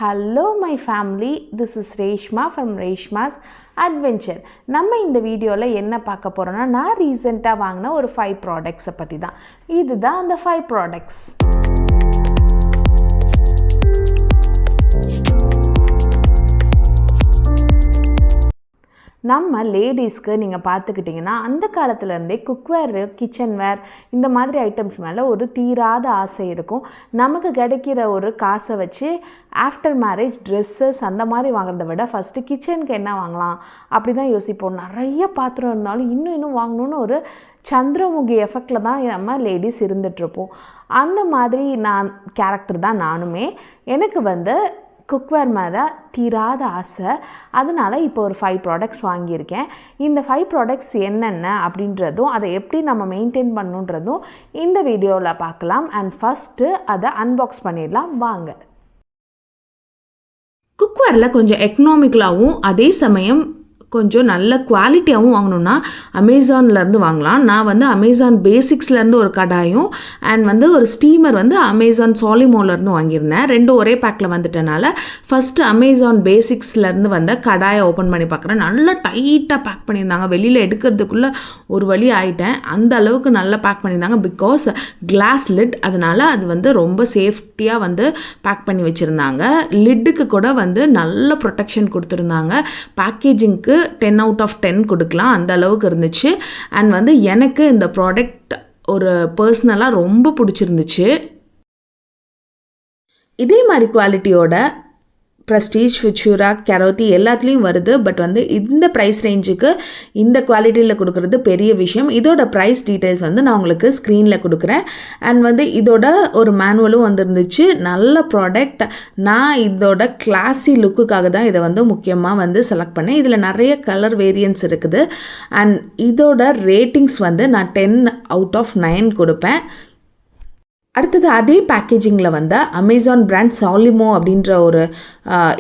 Hello my family, this is Reshma from Reshma's Adventure. நம்ம இந்த வீடியோவில் என்ன பார்க்க போகிறோன்னா, நான் ரீசெண்டாக வாங்கின ஒரு 5 ப்ராடக்ட்ஸை பற்றி தான். இதுதான் அந்த 5 ப்ராடக்ட்ஸ். நம்ம லேடிஸ்க்கு நீங்கள் பார்த்துக்கிட்டிங்கன்னா அந்த காலத்துலேருந்தே குக்வேர், கிச்சன்வேர் இந்த மாதிரி ஐட்டம்ஸ் மேலே ஒரு தீராத ஆசை இருக்கும். நமக்கு கிடைக்கிற ஒரு காசை வச்சு ஆஃப்டர் மேரேஜ் ட்ரெஸ்ஸஸ் அந்த மாதிரி வாங்குறத விட ஃபஸ்ட்டு கிச்சனுக்கு என்ன வாங்கலாம் அப்படி தான் யோசிப்போம். நிறைய பாத்திரம் இருந்தாலும் இன்னும் வாங்கணுன்னு ஒரு சந்திரமுகி எஃபெக்டில் தான் நம்ம லேடிஸ் இருந்துகிட்ருப்போம். அந்த மாதிரி கேரக்டர் தான் நானுமே. எனக்கு குக்வேர் மேலே தீராத ஆசை. அதனால் இப்போ ஒரு 5 ப்ராடக்ட்ஸ் வாங்கியிருக்கேன். இந்த 5 ப்ராடக்ட்ஸ் என்னென்ன அப்படின்றதும் அதை எப்படி நம்ம மெயின்டைன் பண்ணணுன்றதும் இந்த வீடியோவில் பார்க்கலாம். அண்ட் ஃபஸ்ட்டு அதை அன்பாக்ஸ் பண்ணிடலாம் வாங்க. குக்வேரில் கொஞ்சம் எக்கனாமிக்கலாகவும் அதே சமயம் கொஞ்சம் நல்ல குவாலிட்டியாகவும் வாங்கணுன்னா அமேசான்லேருந்து வாங்கலாம். நான் அமேசான் பேசிக்ஸ்லேருந்து ஒரு கடாயும் அண்ட் ஒரு ஸ்டீமர் அமேசான் சாலிமோலேருந்து வாங்கியிருந்தேன். ரெண்டும் ஒரே பேக்கில் வந்துட்டனால ஃபஸ்ட்டு அமேசான் பேசிக்ஸ்லேருந்து வந்த கடாயை ஓப்பன் பண்ணி பார்க்குறேன். நல்லா டைட்டாக பேக் பண்ணியிருந்தாங்க. வெளியில் எடுக்கிறதுக்குள்ளே ஒரு வழி ஆகிட்டேன். அந்த அளவுக்கு நல்லா பேக் பண்ணியிருந்தாங்க. பிகாஸ் கிளாஸ் லிட், அதனால் அது ரொம்ப சேஃப்டியாக பேக் பண்ணி வச்சுருந்தாங்க. லிட்டுக்கு கூட நல்ல ப்ரொடெக்ஷன் கொடுத்துருந்தாங்க. பேக்கேஜிங்க்கு 10 out of 10 கொடுக்கலாம், அந்த அளவுக்கு இருந்துச்சு. அண்ட் எனக்கு இந்த ப்ராடக்ட் ஒரு பர்சனலாக ரொம்ப பிடிச்சிருந்துச்சு. இதே மாதிரி குவாலிட்டியோட ப்ரெஸ்டீஜ், ஃபியூச்சுரா, கெரோட்டி எல்லாத்துலேயும் வருது. பட் இந்த ப்ரைஸ் ரேஞ்சுக்கு இந்த குவாலிட்டியில் கொடுக்குறது பெரிய விஷயம். இதோட ப்ரைஸ் டீட்டெயில்ஸ் நான் உங்களுக்கு ஸ்க்ரீனில் கொடுக்குறேன். அண்ட் இதோட ஒரு மேனுவலும் வந்துருந்துச்சு. நல்ல ப்ராடக்ட். நான் இதோட கிளாஸி லுக்குக்காக தான் இதை முக்கியமாக செலக்ட் பண்ணேன். இதில் நிறைய கலர் வேரியன்ட்ஸ் இருக்குது. அண்ட் இதோட ரேட்டிங்ஸ் நான் 10 out of 9 கொடுப்பேன். அடுத்தது அதே பேக்கேஜிங்கில் அமேசான் பிராண்ட் சாலிமோ அப்படின்ற ஒரு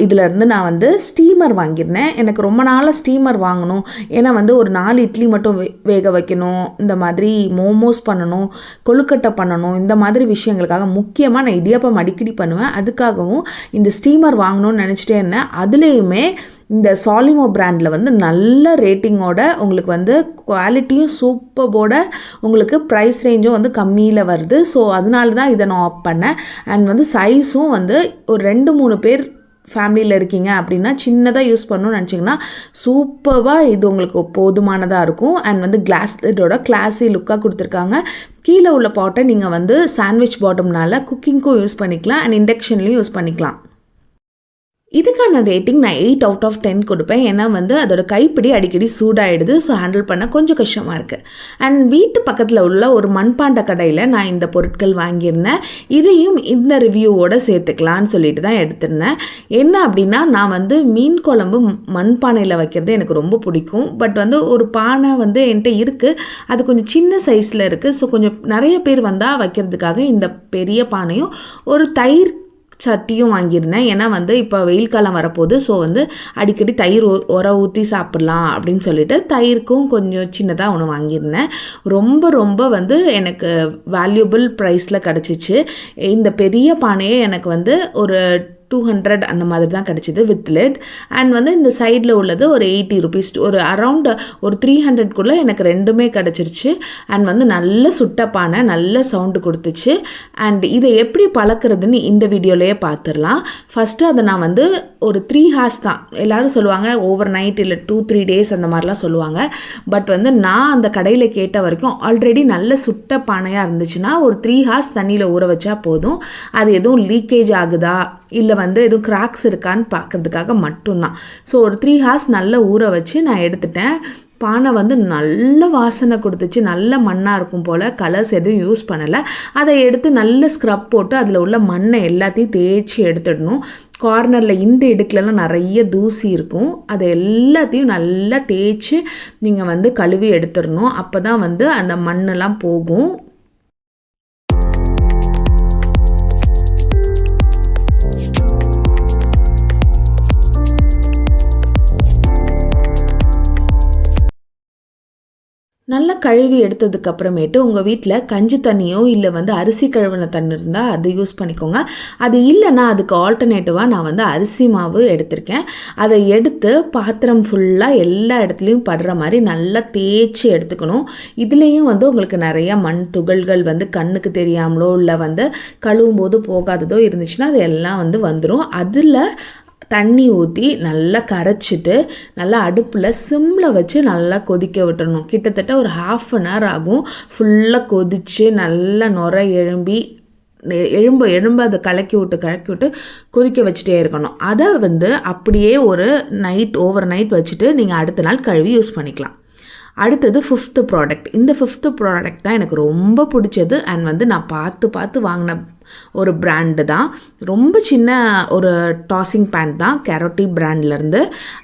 இதிலேருந்து நான் ஸ்டீமர் வாங்கியிருந்தேன். எனக்கு ரொம்ப நாளாக ஸ்டீமர் வாங்கணும். ஏன்னா ஒரு 4 இட்லி மட்டும் வேக வைக்கணும், இந்த மாதிரி மோமோஸ் பண்ணணும், கொழுக்கட்டை பண்ணணும், இந்த மாதிரி விஷயங்களுக்காக முக்கியமாக நான் இடியாப்பம் அடிக்கடி பண்ணுவேன். அதுக்காகவும் இந்த ஸ்டீமர் வாங்கணும்னு நினச்சிட்டே இருந்தேன். அதுலேயுமே இந்த சாலிமோ பிராண்டில் நல்ல ரேட்டிங்கோட உங்களுக்கு குவாலிட்டியும் சூப்பர்போட உங்களுக்கு ப்ரைஸ் ரேஞ்சும் கம்மியில் வருது. ஸோ அதனால தான் இதை நான் ஆப் பண்ணேன். அண்ட் சைஸும் ஒரு 2-3 பேர் ஃபேமிலியில் இருக்கீங்க அப்படின்னா சின்னதாக யூஸ் பண்ணணும்னு நினச்சிங்கன்னா சூப்பராக இது உங்களுக்கு போதுமானதாக இருக்கும். அண்ட் கிளாஸ் இதோட கிளாஸி லுக்காக கொடுத்துருக்காங்க. கீழே உள்ள பாட்டை நீங்கள் சாண்ட்விச் பாட்டம்னால குக்கிங்க்கும் யூஸ் பண்ணிக்கலாம் அண்ட் இண்டக்ஷன்லேயும் யூஸ் பண்ணிக்கலாம். இதுக்கான ரேட்டிங் நான் 8 out of 10 கொடுப்பேன். ஏன்னா அதோட கைப்பிடி அடிக்கடி சூடாகிடுது. ஸோ ஹேண்டில் பண்ண கொஞ்சம் கஷ்டமாக இருக்குது. அண்ட் வீட்டு பக்கத்தில் உள்ள ஒரு மண்பாண்ட கடையில் நான் இந்த பொருட்கள் வாங்கியிருந்தேன். இதையும் இந்த ரிவ்யூவோடு சேர்த்துக்கலான்னு சொல்லிட்டு தான் எடுத்திருந்தேன். என்ன அப்படின்னா, நான் மீன் குழம்பு மண்பானையில் வைக்கிறது எனக்கு ரொம்ப பிடிக்கும். பட் ஒரு பானை என்கிட்ட இருக்குது. அது கொஞ்சம் சின்ன சைஸில் இருக்குது. ஸோ கொஞ்சம் நிறைய பேர் வைக்கிறதுக்காக இந்த பெரிய பானையும் ஒரு தயிர் சட்டியும் வாங்கியிருந்தேன். ஏன்னா இப்போ வெயில் காலம் வரப்போகுது. ஸோ அடிக்கடி தயிர் ஊற்றி சாப்பிட்லாம் அப்படின்னு சொல்லிட்டு தயிருக்கும் கொஞ்சம் சின்னதாக ஒன்று வாங்கியிருந்தேன். ரொம்ப எனக்கு வேல்யூபிள் ப்ரைஸில் கிடச்சிச்சு. இந்த பெரிய பானையே எனக்கு ஒரு 200 அந்த மாதிரி தான் கிடச்சிது வித் லிட். அண்ட் இந்த சைடில் உள்ளது ஒரு 80 rupees, ஒரு அரவுண்ட் ஒரு 300க்குள்ளே எனக்கு ரெண்டுமே கிடச்சிருச்சு. அண்ட் நல்ல சுட்ட பானை, நல்ல சவுண்டு கொடுத்துச்சு. அண்ட் இதை எப்படி பழக்கிறதுன்னு இந்த வீடியோலேயே பார்த்துடலாம். ஃபஸ்ட்டு அதை நான் ஒரு 3 hours தான். எல்லோரும் சொல்லுவாங்க ஓவர் நைட் இல்லை 2-3 days அந்த மாதிரிலாம் சொல்லுவாங்க. பட் நான் அந்த கடையில் கேட்ட வரைக்கும் ஆல்ரெடி நல்ல சுட்ட பானையாக இருந்துச்சுன்னா ஒரு 3 hours தண்ணியில் ஊற வச்சா போதும். அது எதுவும் லீக்கேஜ் ஆகுதா இல்லை எதுவும் கிராக்ஸ் இருக்கான்னு பார்க்கறதுக்காக மட்டும்தான். ஸோ ஒரு 3 hours நல்லா ஊற வச்சு நான் எடுத்துட்டேன். பானை நல்ல வாசனை கொடுத்துச்சு. நல்ல மண்ணாக இருக்கும் போல். கலர்ஸ் எதுவும் யூஸ் பண்ணலை. அதை எடுத்து நல்ல ஸ்க்ரப் போட்டு அதில் உள்ள மண்ணை எல்லாத்தையும் தேய்ச்சி எடுத்துடணும். கார்னரில் இந்த இடுக்கிலலாம் நிறைய தூசி இருக்கும். அதை எல்லாத்தையும் நல்லா தேய்ச்சி நீங்கள் கழுவி எடுத்துடணும். அப்போ தான் அந்த மண்ணெல்லாம் போகும். நல்லா கழுவி எடுத்ததுக்கப்புறமேட்டு உங்கள் வீட்டில் கஞ்சி தண்ணியோ இல்லை வந்து அரிசி கழுவின தண்ணி இருந்தால் அது யூஸ் பண்ணிக்கோங்க. அது இல்லைன்னா அதுக்கு ஆல்டர்னேட்டிவாக நான் வந்து அரிசி மாவு எடுத்திருக்கேன். அதை எடுத்து பாத்திரம் ஃபுல்லாக எல்லா இடத்துலையும் படுற மாதிரி நல்லா தேய்ச்சி எடுத்துக்கணும். இதுலேயும் வந்து உங்களுக்கு நிறையா மண் துகள்கள் வந்து கண்ணுக்கு தெரியாமலோ இல்லை வந்து கழுவும் போது போகாததோ இருந்துச்சுன்னா அது எல்லாம் வந்து வந்துடும். அதில் தண்ணி ஊற்றி நல்லா கரைச்சிட்டு நல்லா அடுப்பில் சிம்மில் வச்சு நல்லா கொதிக்க விட்டுறணும். கிட்டத்தட்ட ஒரு 1/2 அன் ஹவர் ஆகும். ஃபுல்லாக கொதித்து நல்லா நுரை எழும்ப அதை கலக்கி விட்டு கொதிக்க வச்சுட்டே இருக்கணும். அதை வந்து அப்படியே ஒரு ஓவர் நைட் வச்சுட்டு நீங்கள் அடுத்த நாள் கழுவி யூஸ் பண்ணிக்கலாம். அடுத்தது 5th ப்ராடக்ட். இந்த 5th ப்ராடக்ட் தான் எனக்கு ரொம்ப பிடிச்சது அண்ட் வந்து நான் பார்த்து வாங்கின ஒரு பிராண்டு தான். ரொம்ப சின்ன ஒரு டாஸிங் பேன் தான் கேரோட்டி பிராண்ட்லேருந்து.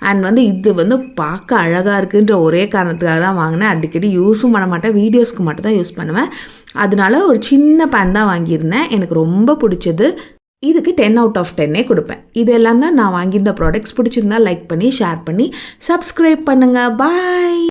அண்ட் வந்து இது வந்து பார்க்க அழகாக இருக்குன்ற ஒரே காரணத்துக்காக தான் வாங்கினேன். அடிக்கடி யூஸும் பண்ண மாட்டேன், வீடியோஸ்க்கு மட்டும் தான் யூஸ் பண்ணுவேன். அதனால ஒரு சின்ன பேன் தான் வாங்கியிருந்தேன். எனக்கு ரொம்ப பிடிச்சது. இதுக்கு 10 out of 10 கொடுப்பேன். இதெல்லாம் தான் நான் வாங்கியிருந்த ப்ராடக்ட்ஸ். பிடிச்சிருந்தா லைக் பண்ணி ஷேர் பண்ணி சப்ஸ்கிரைப் பண்ணுங்கள். பாய்.